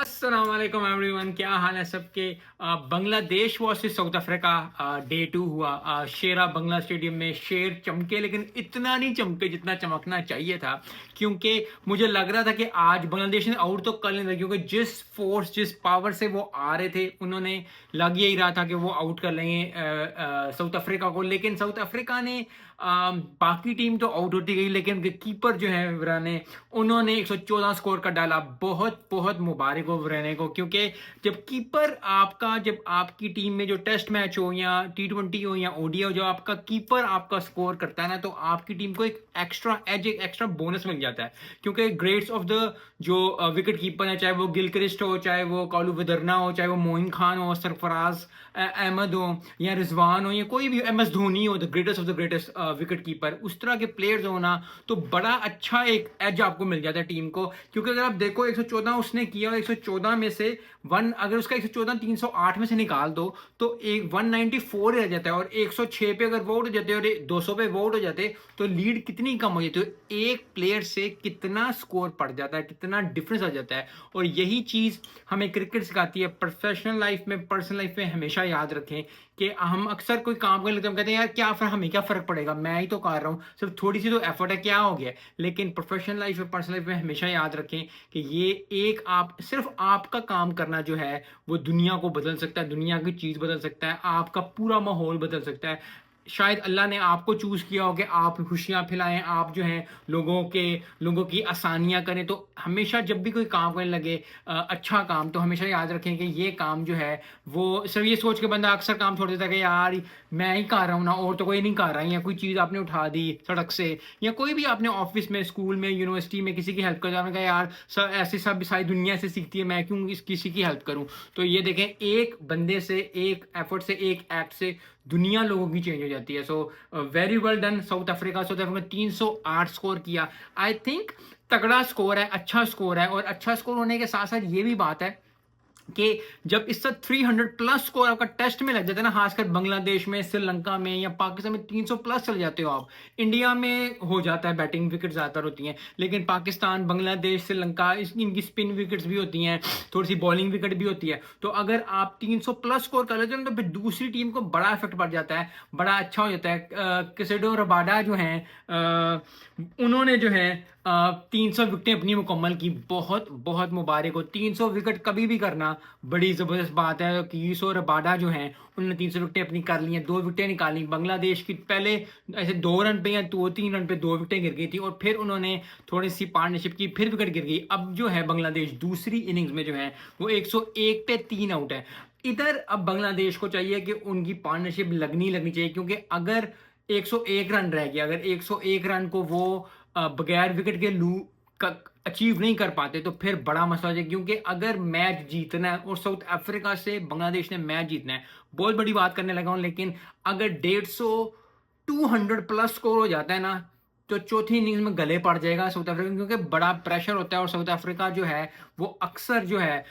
अस्सलाम वालेकुम एवरीवन, क्या हाल है सबके। Bangladesh versus south Africa day 2 हुआ। शेरा बंगला स्टेडियम में शेर चमके, लेकिन इतना नहीं चमके जितना चमकना चाहिए था, क्योंकि मुझे लग रहा था कि आज बांग्लादेश ने आउट तो कर लेना, क्योंकि जिस फोर्स जिस पावर से वो आ रहे थे उन्होंने लग यही रहा था कि वो आउट कर लेंगे साउथ अफ्रीका को। लेकिन साउथ अफ्रीका ने बाकी टीम तो आउट होती गई, लेकिन उनके कीपर जो है विराने, उन्होंने 114 स्कोर का डाला। बहुत बहुत मुबारक हो विराने को, क्योंकि जब आपकी टीम में जो टेस्ट मैच हो या T20 हो या ओडीआई हो, जो आपका कीपर आपका स्कोर करता है ना, तो आपकी टीम को एक एक्स्ट्रा एज, एक एक्स्ट्रा बोनस मिल जाता है। क्योंकि ग्रेड्स ऑफ द जो विकेट कीपर है, चाहे वो गिलक्रिस्ट हो, चाहे वो कॉलू विदरना हो, चाहे वो मोइन खान हो, सरफराज अहमद हो, या रिजवान हो, या कोई भी MS धोनी हो, the greatest of the greatest wicket keeper, उस तरह के प्लेयर्स हो ना, तो बड़ा अच्छा एक एज आपको मिल जाता है टीम को। क्योंकि अगर आप देखो 114 उसने किया, 114 में से अगर उसका 114 308 में से निकाल दो तो एक 194 रह जाता है, और 106 पे अगर वोट हो जाते और 200 पे वोट हो जाते तो लीड कितनी कम हो जाती है। तो एक प्लेयर से कितना स्कोर पड़ जाता है, कितना डिफरेंस आ जाता है। और यही चीज हमें क्रिकेट सिखाती है। प्रोफेशनल लाइफ में, पर्सनल लाइफ में हमेशा याद रखें कि हम अक्सर कोई काम कर लेते हैं, हम कहते हैं यार क्या फर्क, हमें क्या फर्क पड़ेगा, मैं ही तो कर रहा हूँ, सिर्फ थोड़ी सी तो एफर्ट है, क्या हो गया। लेकिन प्रोफेशनल लाइफ में, पर्सनल लाइफ में हमेशा याद रखें कि ये एक आप सिर्फ आपका काम करना जो है वो दुनिया को बदल सकता है, दुनिया की चीज बदल सकता है, आपका पूरा माहौल बदल सकता है। शायद अल्लाह ने आपको चूज किया हो कि आप खुशियां फैलाएं, आप जो हैं लोगों की आसानियां करें। तो हमेशा जब भी कोई काम करने लगे अच्छा काम, तो हमेशा याद रखें कि ये काम जो है वो सिर्फ ये सोच के बंदा अक्सर काम छोड़ देता है कि यार मैं ही कर रहा हूँ ना, और तो कोई नहीं कर रहा है, या कोई चीज़ आपने उठा दी सड़क से, या कोई भी आपने ऑफिस में, स्कूल में, यूनिवर्सिटी में किसी की हेल्प कर, आपने कहा यार सब ऐसे सब सारी दुनिया से सीखती है, मैं क्यों किसी की हेल्प करूँ। तो ये देखें, एक बंदे से, एक एफर्ट से, एक एक्ट से दुनिया लोगों की चेंज हो जाती है। So very well done South Africa 308 score किया। आई थिंक तगड़ा स्कोर है, अच्छा स्कोर है। और अच्छा स्कोर होने के साथ साथ ये भी बात है कि जब इससे 300 प्लस स्कोर आपका टेस्ट में लग जाता है ना, खासकर बांग्लादेश में, श्रीलंका में या पाकिस्तान में 300 प्लस चले जाते हो आप। इंडिया में हो जाता है, बैटिंग विकेट ज्यादातर होती हैं, लेकिन पाकिस्तान, बांग्लादेश, श्रीलंका, इनकी स्पिन विकेट्स भी होती हैं, थोड़ी सी बॉलिंग विकेट भी होती है। तो अगर आप 300 प्लस स्कोर कर लेते हो तो फिर दूसरी टीम को बड़ा इफेक्ट पड़ जाता है, बड़ा अच्छा हो जाता है। किसेडो रबाडा जो हैं, उन्होंने जो है 300 विकेटें अपनी मुकम्मल की। बहुत बहुत मुबारक हो। 300 विकेट कभी भी करना बड़ी ज़बरदस्त बात है। कीसो रबाडा जो हैं उन्होंने 300 विकेटें अपनी कर ली हैं, 2 विकेटें निकाली। बांग्लादेश की पहले ऐसे 2 रन पे या 2-3 रन पे 2 विकेटें गिर गई थी, और फिर उन्होंने थोड़ी सी पार्टनरशिप की, फिर विकेट गिर गई। अब जो है बांग्लादेश दूसरी इनिंग्स में जो है वो 101 पे 3 आउट है। इधर अब बांग्लादेश को चाहिए कि उनकी पार्टनरशिप लगनी चाहिए, क्योंकि अगर 101 रन रह गया, अगर 101 रन को वो बगैर विकेट के लू अचीव नहीं कर पाते तो फिर बड़ा मसला है। क्योंकि अगर मैच जीतना है और साउथ अफ्रीका से बांग्लादेश ने मैच जीतना है, बहुत बड़ी बात करने लगा हूं, लेकिन अगर 150 200 प्लस स्कोर हो जाता है ना, तो चौथी इनिंग्स में गले पड़ जाएगा साउथ अफ्रीका, क्योंकि बड़ा प्रेशर होता है। और साउथ अफ्रीका जो है वो अक्सर जो है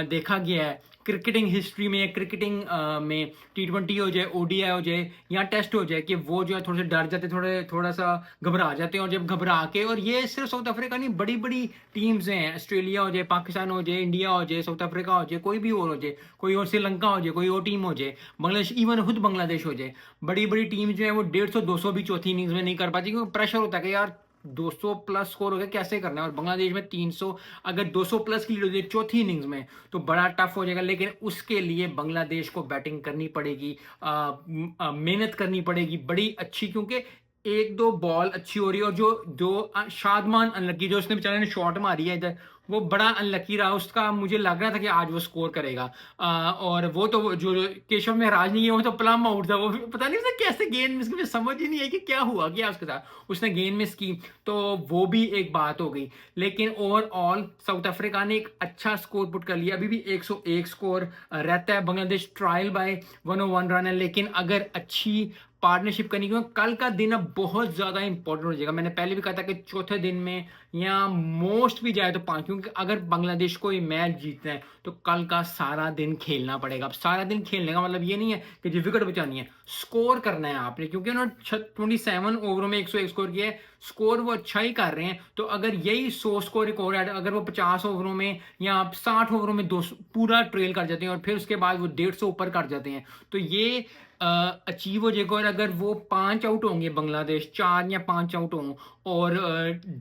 देखा गया है क्रिकेटिंग हिस्ट्री में, क्रिकेटिंग में, T20 हो जाए, ओडीआई हो जाए या टेस्ट हो जाए, कि वो जो है थोड़े से डर जाते, थोड़ा सा घबरा जाते हैं। और जब घबरा के, और ये सिर्फ साउथ अफ्रीका नहीं, बड़ी बड़ी टीम्स हैं, ऑस्ट्रेलिया हो जाए, पाकिस्तान हो जाए, इंडिया हो जाए, साउथ अफ्रीका हो जाए, कोई भी और हो जाए, कोई और श्रीलंका हो जाए, कोई और टीम हो जाए, बांग्लादेश, इवन खुद बांग्लादेश हो जाए, बड़ी बड़ी टीम जो है वो 150-200 भी चौथी इनिंग्स में नहीं कर पाती, क्योंकि प्रेशर होता है कि यार 200 प्लस स्कोर हो गया, कैसे करना है। और बांग्लादेश में 300, अगर 200 प्लस की लीड हो जाए चौथी इनिंग्स में तो बड़ा टफ हो जाएगा। लेकिन उसके लिए बांग्लादेश को बैटिंग करनी पड़ेगी, मेहनत करनी पड़ेगी बड़ी अच्छी, क्योंकि एक दो बॉल अच्छी हो रही है। और जो शादमान अनलकी, जो उसने बेचारे ने शॉट मारी है इधर, वो बड़ा अनलकी रहा। उसका मुझे लग रहा था कि आज वो स्कोर करेगा, और वो तो जो केशव महराज नहीं है, वो तो प्लम आउट था। वो पता नहीं उसने कैसे गेंद मिस की, मुझे समझ ही नहीं आई कि क्या हुआ, क्या उसके साथ, उसने गेंद मिस की। तो वो भी एक बात हो गई। लेकिन ओवरऑल साउथ अफ्रीका ने एक अच्छा स्कोर पुट कर लिया। अभी भी 101 स्कोर रहता है। बांग्लादेश ट्रायल बाय 101 रन है, लेकिन अगर अच्छी पार्टनरशिप करनी, क्योंकि कल का दिन अब बहुत ज्यादा इंपॉर्टेंट हो जाएगा। मैंने पहले भी कहा था कि चौथे दिन में या मोस्ट भी जाए तो 5, क्योंकि अगर बांग्लादेश को ये मैच जीतना है तो कल का सारा दिन खेलना पड़ेगा। अब सारा दिन खेलने का मतलब ये नहीं है कि जो विकेट बचानी है, स्कोर करना है आपने, क्योंकि उन्होंने 27 ओवरों में 101 स्कोर किया है, स्कोर वो अच्छा ही कर रहे हैं। तो अगर यही 100 स्कोर रिकॉर्ड है, अगर वो 50 ओवरों में या 60 ओवरों में 200 पूरा ट्रेल कर जाते हैं और फिर उसके बाद वो 150 ऊपर कर जाते हैं, तो ये अचीव हो जाएगा। और अगर वो 5 आउट होंगे, बांग्लादेश 4 या 5 आउट हों और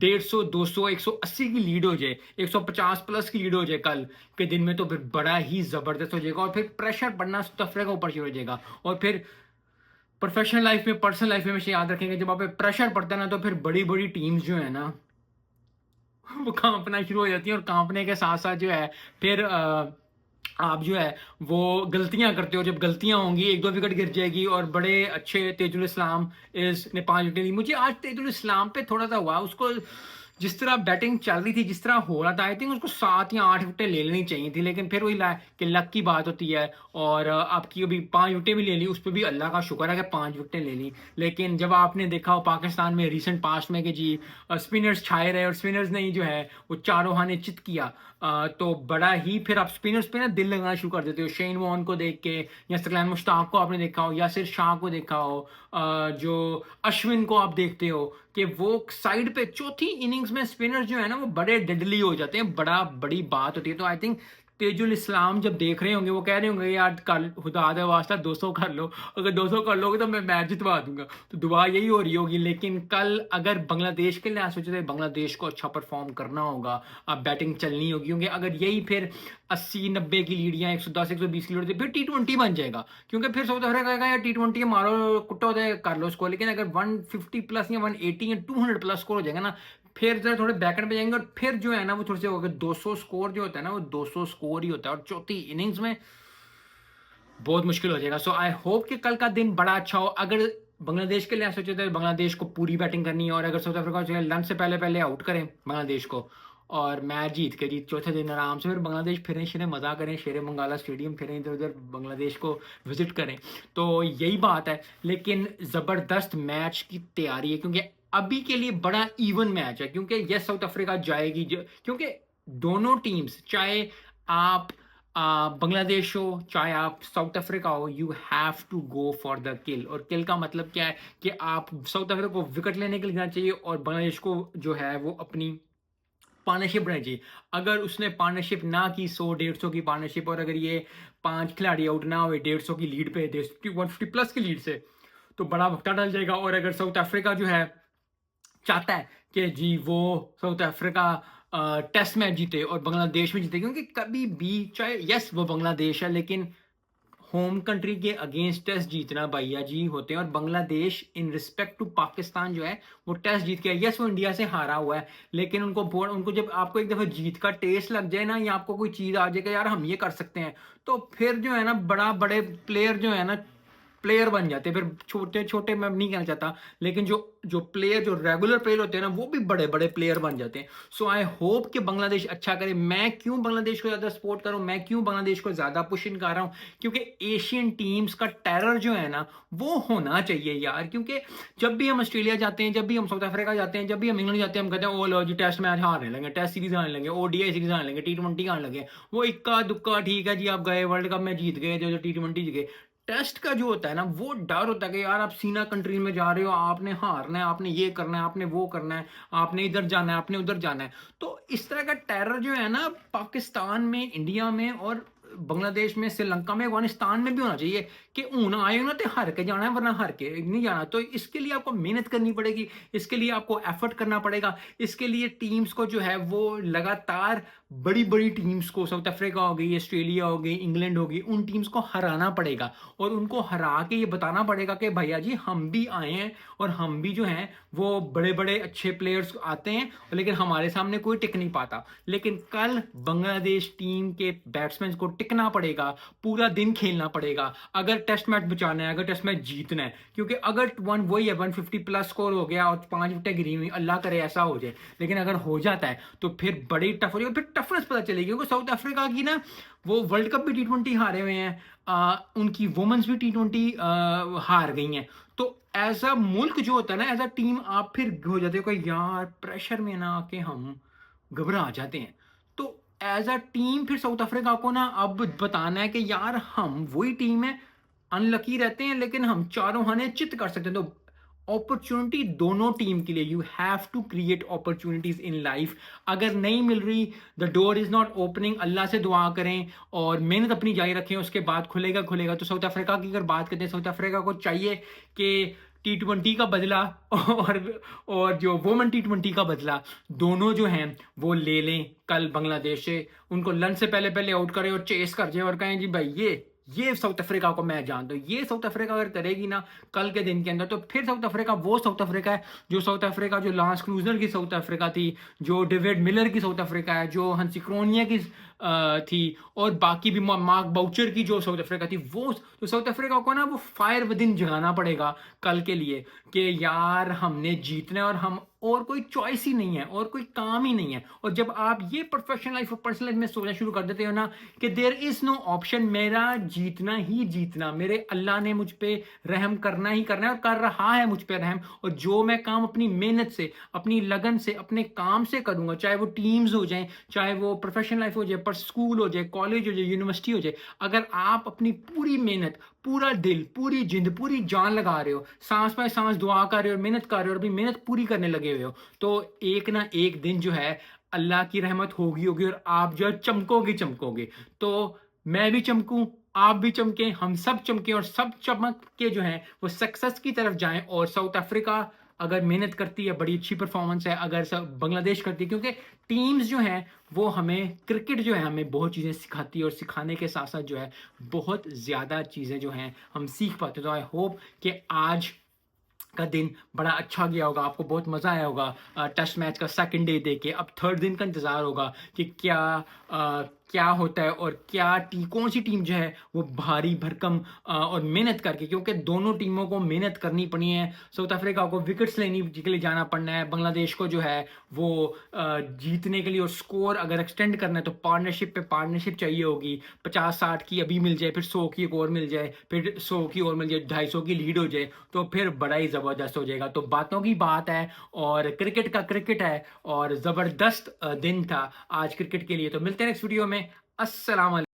150, 200, 180 की लीड हो जाए, 150 प्लस की लीड हो जाए कल के दिन में, तो फिर बड़ा ही जबरदस्त हो जाएगा। और फिर प्रेशर पड़ना साउथ अफ्रीका के ऊपर शुरू हो जाएगा। और फिर प्रोफेशनल लाइफ में, पर्सनल लाइफ में हमेशा याद रखेंगे, जब आप पे प्रेशर पड़ता है ना, तो फिर बड़ी बड़ी टीम्स जो है ना वो कांपना शुरू हो जाती है। और कांपने के साथ साथ जो है फिर आप जो है वो गलतियां करते हो। जब गलतियां होंगी, 1-2 विकेट गिर जाएगी। और बड़े अच्छे तेजुल इस्लाम ने 5 विकेट ली। मुझे आज तेजुल इस्लाम पे थोड़ा सा हुआ, उसको जिस तरह बैटिंग चल रही थी, जिस तरह हो रहा था, आई थिंक उसको 7 या 8 विकेटें ले लेनी चाहिए थी। लेकिन फिर वही कि लक की बात होती है। और आपकी अभी 5 विकेटें भी ले ली, उस पर भी अल्लाह का शुक्र है कि 5 विकेटें ले ली। लेकिन जब आपने देखा हो पाकिस्तान में रिसेंट पास्ट में कि जी स्पिनर्स छाए रहे और स्पिनर्स ने जो है वो चारों हाने चित किया, तो बड़ा ही फिर आप स्पिनर्स पे ना दिल लगाना शुरू कर देते हो। शेन वॉर्न को देख के, या सकलैन मुश्ताक को आपने देखा हो, यासिर शाह को देखा हो, जो अश्विन को आप देखते हो कि वो साइड पे चौथी इनिंग्स में स्पिनर्स जो है ना वो बड़े डेडली हो जाते हैं। बड़ा बड़ी बात होती है। तो आई थिंक तेजुल इस्लाम जब देख रहे होंगे, वो कह रहे होंगे यार कल खुदा दे वास्ता 200 कर लो, अगर 200 कर लोगे तो मैं मैच जितवा दूंगा। तो दुआ यही हो रही होगी। लेकिन कल अगर बांग्लादेश के लिए सोचे तो बांग्लादेश को अच्छा परफॉर्म करना होगा, अब बैटिंग चलनी होगी। क्योंकि अगर यही फिर 80-90 की लीड या 110-120 की लीड होती, फिर T20 बन जाएगा। क्योंकि फिर साउथ अफ्रीका कहेगा यार T20 मारो कुट्टो दे कर लो उसको। लेकिन अगर 150 प्लस या 180 या 200 प्लस स्कोर हो जाएगा ना, फिर जरा थोड़े बैकएंड पे जाएंगे। और फिर जो है ना वो थोड़े से होगा, 200 स्कोर जो होता है ना वो 200 स्कोर ही होता है। और चौथी इनिंग्स में बहुत मुश्किल हो जाएगा। सो आई होप कि कल का दिन बड़ा अच्छा हो। अगर बांग्लादेश के लिए सोचे तो बांग्लादेश को पूरी बैटिंग करनी है। और अगर साउथ अफ्रीका जो है लंच से पहले पहले आउट करें बांग्लादेश को और मैच जीत के जी चौथे दिन आराम से फिर बांग्लादेश फिरें, शेरे मज़ा करें, शेरे बंगाला स्टेडियम फिरें, इधर उधर बांग्लादेश को विजिट करें, तो यही बात है। लेकिन ज़बरदस्त मैच की तैयारी है, क्योंकि अभी के लिए बड़ा इवन मैच है। क्योंकि यस साउथ अफ्रीका जाएगी, क्योंकि दोनों टीम्स, चाहे आप बांग्लादेश हो चाहे आप साउथ अफ्रीका हो, you have to go for the kill. और किल का मतलब क्या है कि आप साउथ अफ्रीका को विकेट लेने के लिए जाना चाहिए और बांग्लादेश को जो है वो अपनी पार्टनरशिप बनानी चाहिए। अगर उसने पार्टनरशिप ना की, 100-150 की पार्टनरशिप, और अगर ये 5 खिलाड़ी आउट ना हुए 150 की लीड पे, 150 प्लस की लीड से, तो बड़ा वक्ता डल जाएगा। और अगर साउथ अफ्रीका जो है चाहता है कि जी वो साउथ अफ्रीका टेस्ट मैच जीते और बांग्लादेश में जीते, क्योंकि कभी भी चाहे यस वो बांग्लादेश है, लेकिन होम कंट्री के अगेंस्ट टेस्ट जीतना भैया जी होते हैं। और Bangladesh in respect to Pakistan जो है वो टेस्ट जीत गया। यस वो इंडिया से हारा हुआ है, लेकिन उनको जब आपको एक दफा जीत का टेस्ट लग जाए ना, या आपको कोई चीज आ जाएगा यार हम ये कर सकते हैं, तो फिर जो है ना बड़ा बड़े प्लेयर जो है ना प्लेयर बन जाते हैं। फिर छोटे छोटे मैं नहीं कहना चाहता, लेकिन जो जो प्लेयर, जो रेगुलर प्लेयर होते हैं ना, वो भी बड़े बड़े प्लेयर बन जाते हैं। सो आई होप कि बांग्लादेश अच्छा करे। मैं क्यों बांग्लादेश को ज्यादा सपोर्ट कर रहा हूं, मैं क्यों बांग्लादेश को ज्यादा पुश इन कर रहा हूं, क्योंकि एशियन टीम्स का टेरर जो है ना वो होना चाहिए यार। क्योंकि जब भी हम ऑस्ट्रेलिया जाते हैं, जब भी हम साउथ अफ्रीका जाते हैं, जब भी हम इंग्लैंड जाते हैं, हम कहते हैं ओ लो जी टेस्ट मैच हारने लगे, टेस्ट सीरीज आने लगे, ODI सीरीज आने लगे, T20 आने लगे। वो इक्का दुक्का ठीक है जी, आप गए वर्ल्ड कप में जीत गए, जो T20 जीत गए। टेस्ट का जो होता है ना वो डर होता है कि यार आप सीना कंट्री में जा रहे हो, आपने हारना है, आपने ये करना है, आपने वो करना है, आपने इधर जाना है, आपने उधर जाना है। तो इस तरह का टेरर जो है ना पाकिस्तान में, इंडिया में और बांग्लादेश में, श्रीलंका में, अफगानिस्तान में भी होना चाहिए कि ऊन आए ना तो हार के जाना है, वरना हार के नहीं जाना। तो इसके लिए आपको मेहनत करनी पड़ेगी, इसके लिए आपको एफर्ट करना पड़ेगा। इसके लिए टीम्स को जो है वो लगातार बड़ी बड़ी टीम्स को, साउथ अफ्रीका हो गई, ऑस्ट्रेलिया हो गई, इंग्लैंड हो गई, उन टीम्स को हराना पड़ेगा। और उनको हरा के ये बताना पड़ेगा कि भैया जी हम भी आए हैं और हम भी जो हैं वो बड़े बड़े अच्छे प्लेयर्स आते हैं, लेकिन हमारे सामने कोई टिक नहीं पाता। लेकिन कल बांग्लादेश टीम के बैट्समैन को टिकना पड़ेगा, पूरा दिन खेलना पड़ेगा अगर टेस्ट मैच बचाना है, अगर टेस्ट मैच जीतना है। क्योंकि अगर वही है 150 प्लस स्कोर हो गया और 5 विकेटें गिरी हुई, अल्लाह करे ऐसा हो जाए, लेकिन अगर हो जाता है तो फिर बड़ी टफ हो जाएगी। फिर टफनेस पता चलेगी। क्योंकि साउथ अफ्रीका की ना वो वर्ल्ड कप भी T20 हारे हुए हैं, उनकी वुमेन्स भी T20 हार गई हैं। तो एज अ मुल्क जो होता है ना, एज अ टीम आप फिर हो जाते हो कि यार प्रेशर में ना आके हम घबरा जाते हैं। तो एज अ टीम फिर साउथ अफ्रीका को ना अब बताना है कि यार हम वही टीम है, अनलकी रहते हैं, लेकिन हम चारों हने चित कर सकते हैं। तो अपॉर्चुनिटी दोनों टीम के लिए, you have to create opportunities in life. अगर नहीं मिल रही, the door is not opening, Allah से दुआ करें और मेहनत अपनी जारी रखें, उसके बाद खुलेगा खुलेगा। तो साउथ अफ्रीका की अगर बात करते हैं, साउथ अफ्रीका को चाहिए कि T20 का बदला और जो वुमेन T20 का बदला, दोनों जो हैं वो ले लें कल बांग्लादेश से। उनको लंच से पहले पहले आउट करें और चेस कर जाए और कहें जी भाई ये साउथ अफ्रीका को मैं जानता हूँ। ये साउथ अफ्रीका अगर करेगी ना कल के दिन के अंदर, तो फिर साउथ अफ्रीका वो साउथ अफ्रीका है जो साउथ अफ्रीका जो लांस क्रूजर की साउथ अफ्रीका थी, जो डेविड मिलर की साउथ अफ्रीका है, जो हंसी क्रोनिया की थी, और बाकी भी मार्क बाउचर की जो साउथ अफ्रीका थी। वो तो साउथ अफ्रीका को ना वो फायर विद इन जगाना पड़ेगा कल के लिए कि यार हमने जीतना है और हम, और कोई चॉइस ही नहीं है और कोई काम ही नहीं है। और जब आप ये प्रोफेशनल लाइफ और पर्सनल लाइफ में सोचना शुरू कर देते हो ना कि देयर इज नो ऑप्शन, मेरा जीतना ही जीतना, मेरे अल्लाह ने मुझ पे रहम करना ही करना है और कर रहा है मुझ पे रहम। और जो मैं काम अपनी मेहनत से, अपनी लगन से, अपने काम से करूंगा, चाहे वो टीम्स हो जाए, चाहे वो प्रोफेशनल लाइफ हो जाए, पर स्कूल हो जाए, कॉलेज हो जाए, यूनिवर्सिटी हो जाए, अगर आप अपनी पूरी मेहनत, पूरा दिल, पूरी जिंद, पूरी जान लगा रहे हो, सांस पे सांस दुआ कर रहे हो, मेहनत कर रहे हो और अपनी मेहनत पूरी करने लगे हुए हो, तो एक ना एक दिन जो है अल्लाह की रहमत होगी होगी और आप जो है चमकोगे चमकोगे। तो मैं भी चमकूं, आप भी चमके, हम सब चमके और सब चमक के जो है वो सक्सेस की तरफ जाएं। और साउथ अफ्रीका अगर मेहनत करती है, बड़ी अच्छी परफॉर्मेंस है, अगर सब बांग्लादेश करती है, क्योंकि टीम्स जो हैं वो हमें, क्रिकेट जो है हमें बहुत चीज़ें सिखाती है और सिखाने के साथ साथ जो है बहुत ज़्यादा चीज़ें जो हैं हम सीख पाते हैं। तो आई होप कि आज का दिन बड़ा अच्छा गया होगा, आपको बहुत मज़ा आया होगा टेस्ट मैच का सेकंड डे देके। अब थर्ड दिन का इंतज़ार होगा कि क्या होता है और कौन सी टीम जो है वो भारी भरकम और मेहनत करके, क्योंकि दोनों टीमों को मेहनत करनी पड़ी है। साउथ अफ्रीका को विकेट्स लेने के लिए जाना पड़ना है, बांग्लादेश को जो है वो जीतने के लिए और स्कोर अगर एक्सटेंड करना है तो पार्टनरशिप पे पार्टनरशिप चाहिए होगी। 50-60 की अभी मिल जाए, फिर 100 की एक और मिल जाए, फिर 100 की और मिल जाए, 250 की लीड हो जाए, तो फिर बड़ा ही ज़बरदस्त हो जाएगा। तो बातों की बात है और क्रिकेट का क्रिकेट है और ज़बरदस्त दिन था आज क्रिकेट के लिए। तो मिलते हैं नेक्स्ट वीडियो में। अस्सलाम वालेकुम।